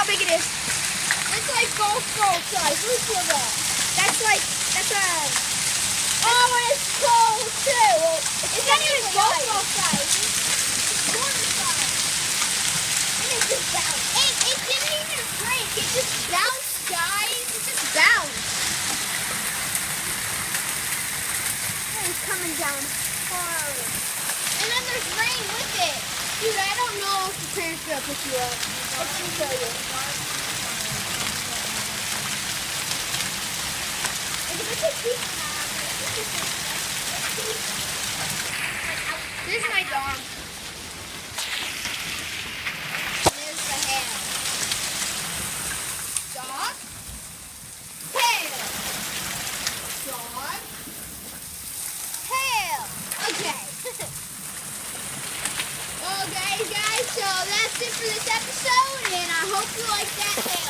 how big it is. It's like golf ball size. Let me feel that. That's a... Oh, and it's cold too. Well, It's not even golf ball size. It's quarter size. And it just bounced. It didn't even break. It just bounced, guys. It just bounced. It's coming down hard. And then there's rain with it. Dude, I don't know if the parents gonna pick you up. I can show you. There's my dog. There's the hair. Dog. Tail. Dog. Tail. Okay. Okay, guys, so that's it for this episode, and I hope you like that hair.